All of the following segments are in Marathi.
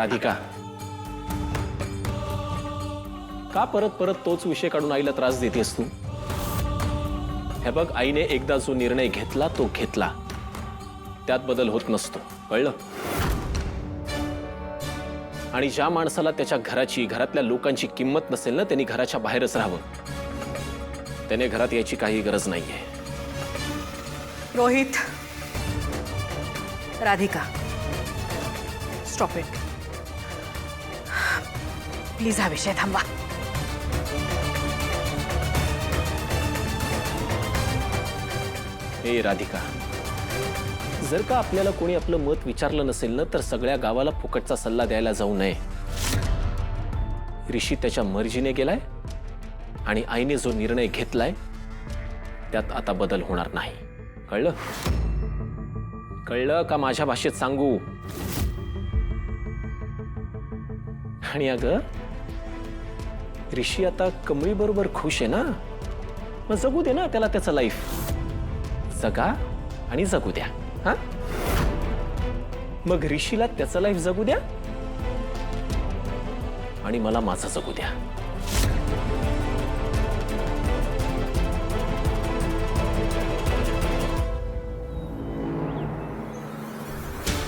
राधिका, का परत परत तोच विषय काढून आईला त्रास देतेस तू? हे बघ, आईने एकदा जो निर्णय घेतला तो घेतला, त्यात बदल होत नसतो, कळलं? आणि ज्या माणसाला त्याच्या घराची, घरातल्या लोकांची किंमत नसेल ना, त्यांनी घराच्या बाहेरच राहावं. त्याने घरात यायची काही गरज नाहीये. Rohit, Radhika, stop it. Please हा विषय थांबवा. ए राधिका, जर का आपल्याला कोणी आपलं मत विचारलं नसेल ना, तर सगळ्या गावाला फुकटचा सल्ला द्यायला जाऊ नये. ऋषी त्याच्या मर्जीने गेलाय आणि आईने जो निर्णय घेतलाय त्यात आता बदल होणार नाही, कळलं? कळलं का माझ्या भाषेत सांगू? आणि अगं, ऋषी आता कमळी बरोबर खुश आहे ना, मग जगू दे ना त्याला त्याचं लाईफ. जगा आणि जगू द्या. हा, मग ऋषीला त्याचं लाईफ जगू द्या आणि मला माझं जगू द्या.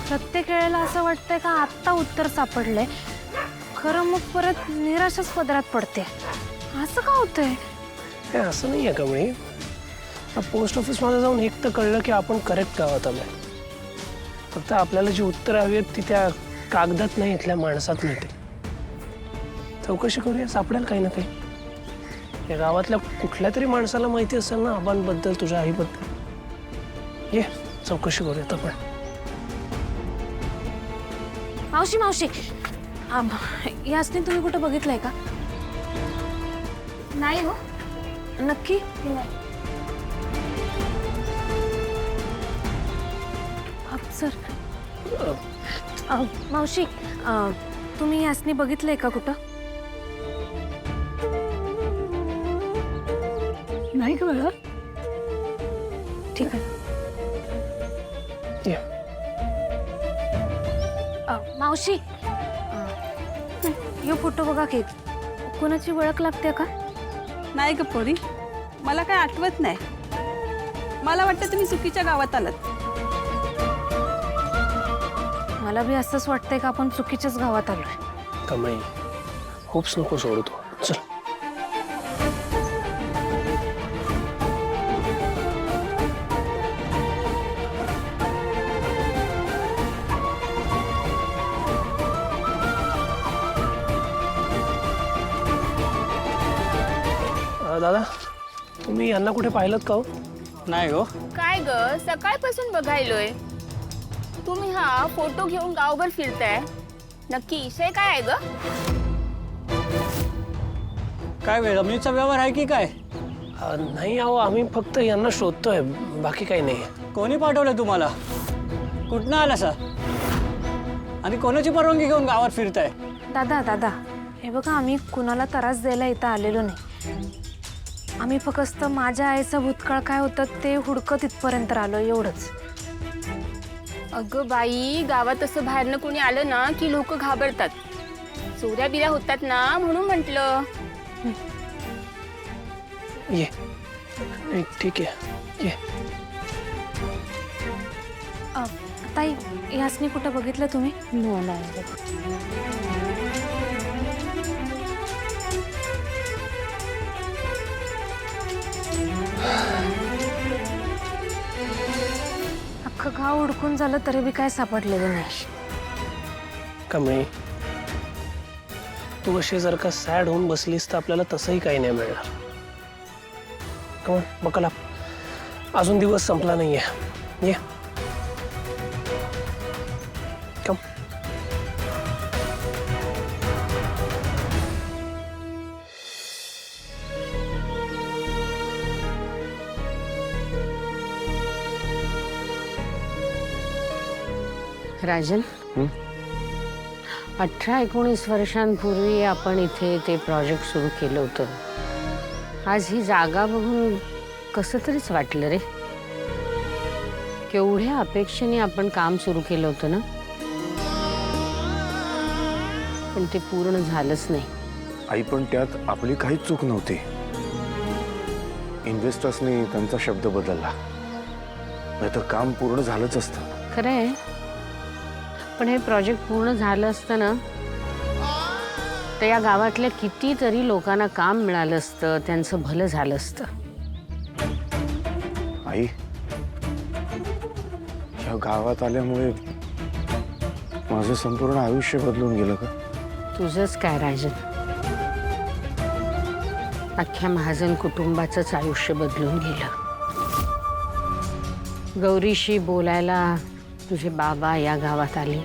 प्रत्येक वेळेला असं वाटतंय का आत्ता उत्तर सापडलंय, खरं मग परत निराशाच पदरात पडते. असं का होतंय? हे असं नाही आहे कमळी. पोस्ट ऑफिसमध्ये जाऊन एक तर कळलं की आपण करेक्ट गावात आलोय. फक्त आपल्याला जी उत्तरं हवी आहेत ती त्या कागदात नाही, इथल्या माणसात मिळते. चौकशी करूया, सापडेल काही ना काही. या गावातल्या कुठल्या तरी माणसाला माहिती असेल ना आबांबद्दल, तुझ्या आईबद्दल. ये चौकशी करूयात आपण. मावशी मावशी, यासने तुम्ही कुठं बघितलंय का? नाही हो. नक्की? सर, मावशी, तुम्ही यासने बघितलंय का कुठं? नाही का बघा. ठीक आहे. ये. मावशी, यो फोटो बघा की, कोणाची ओळख लागते का? नाही ग पोरी, मला काय आठवत नाही. मला वाटतं तुम्ही चुकीच्या गावात आलात. मला बी असंच वाटतंय का आपण चुकीच्याच गावात आलोय. कमळी, होप्स नको सोडू तू. चल. दादा, तुम्ही यांना कुठे पाहिलं का हो? नाही हो. काय ग, सकाळपासून बघायलोय. तुम्ही हा फोटो घेऊन गावभर फिरताय, नक्की विषय काय आहे ग? काय रमणीचा व्यवहार आहे की काय? नाही अहो, आम्ही फक्त यांना शोधतोय, बाकी काही नाही. कोणी पाठवलं तुम्हाला? कुठनं आला सा? आणि कोणाची परवानगी घेऊन गावात फिरताय? दादा दादा, हे बघा, आम्ही कुणाला त्रास द्यायला इथं आलेलो नाही. आम्ही फक्त माझ्या आईचा भूतकाळ काय होतं ते हुडकत इथपर्यंत आलो, एवढंच. अगं बाई, गावात असं बाहेरनं कोणी आलं ना की लोक घाबरतात. चोऱ्या बिऱ्या होतात ना, म्हणून म्हटलं. ये. ठीक आहे, ये. ताई, यासनी कुठं बघितलं तुम्ही? अख्खं गाव हुडकून झालं तरी बी काय सापडलेलं नाही. कमळी, तू अशी जर का सॅड होऊन बसलीस तर आपल्याला तसंही काही नाही मिळणार. कमन, बकला, अजून दिवस संपला नाहीये. ये. कम. राजन, 18-19 वर्षांपूर्वी आपण इथे ते प्रोजेक्ट सुरू केलं होतं. आज ही जागा बघून कसं तरीच वाटलं रे. केवढ्या अपेक्षेने आपण काम सुरू केलं होतं ना. पण ते पूर्ण झालंच नाही. आई पण त्यात आपली काहीच चूक नव्हती. इन्व्हेस्टर्सनी त्यांचा शब्द बदलला, नाहीतर काम पूर्ण झालंच असतं. खरं आहे, पण हे प्रोजेक्ट पूर्ण झालं असतं ना तर या गावातल्या कितीतरी लोकांना काम मिळालं असतं, त्यांचं भलं झालं असतं. आई, या गावात आल्यामुळे माझं संपूर्ण आयुष्य बदलून गेलं का? तुझंच काय राजन, अख्ख्या महाजन कुटुंबाचंच आयुष्य बदलून गेलं. गौरीशी बोलायला तुझे बाबा या गावात आले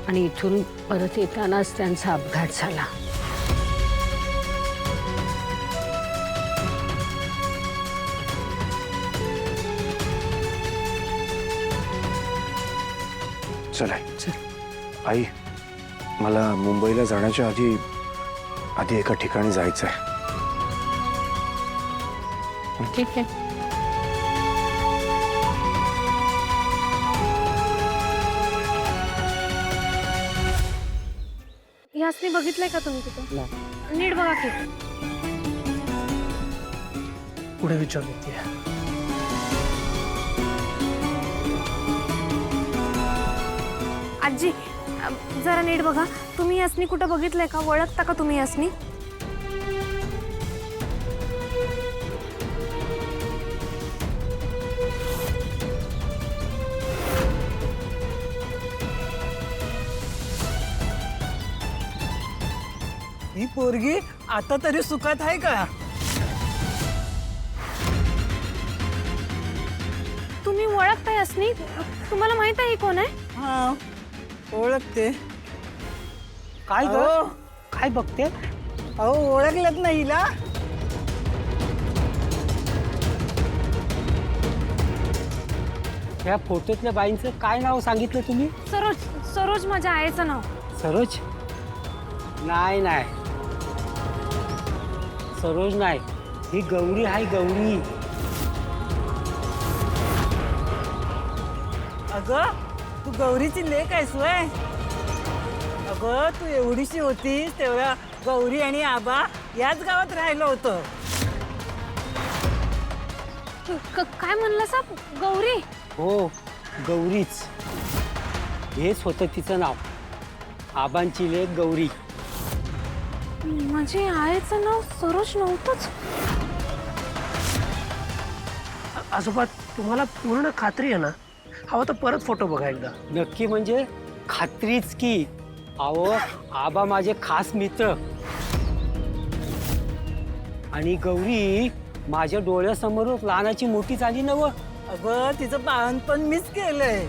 आणि इथून परत येतानाच त्यांचा अपघात झाला. चल आई, मला मुंबईला जाण्याच्या आधी एका ठिकाणी जायचंय. ठीक आहे. ह्यासनी बघितलंय का तुम्ही तिथं? नीट बघा की. पुढे विचार देते. आजी जरा नीट बघा. तुम्ही यासनी कुठं बघितलंय का? ओळखता का तुम्ही यासनी? ही पोरगी आता तरी सुखात आहे का? तुम्ही ओळखता यासनी? तुम्हाला माहित आहे ही कोण आहे? हा, ओळखते. काय ग? अहो. काय बघते? अहो, ओळखलंच नाही हिला. या फोटोतल्या बाईंचं काय नाव सांगितलं तुम्ही? सरोज. सरोज माझ्या आईचं नाव. सरोज? नाही नाही, सरोज नाही, ही गौरी आहे. गौरी. अगं, तू गौरीची लेक आहेस वय? अगं, तू एवढीशी होतीस तेव्हा गौरी आणि आबा याच गावात राहिलं होतं. काय म्हणलं साहेब? गौरी? हो, गौरीच. हेच होतं तिचं नाव. आबांची लेक गौरी. माझी आईचं नाव सरोज नव्हतंच. आजोबा, तुम्हाला पूर्ण खात्री आहे ना? हवं तर परत फोटो बघा एकदा. नक्की म्हणजे खात्रीच की. अहो, आबा माझे खास मित्र आणि गौरी माझ्या डोळ्यासमोर लहानाची मोठी झाली नव. अगं, तिचं बाळणपण मीच केलंय.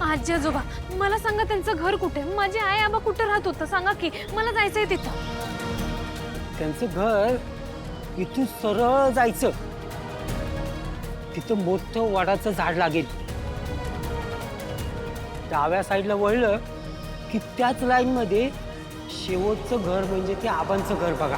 आजी आजोबा मला सांगा, त्यांचं घर कुठे? माझी आई आबा कुठे राहत होतं सांगा की, मला जायचंय तिथं. त्यांचं घर इथून सरळ जायचं, तिथं मोठं वडाचं झाड लागेल. डाव्या साईडला वळलं की त्याच लाईन मध्ये शेवटचं घर म्हणजे ते आबांचं घर बघा.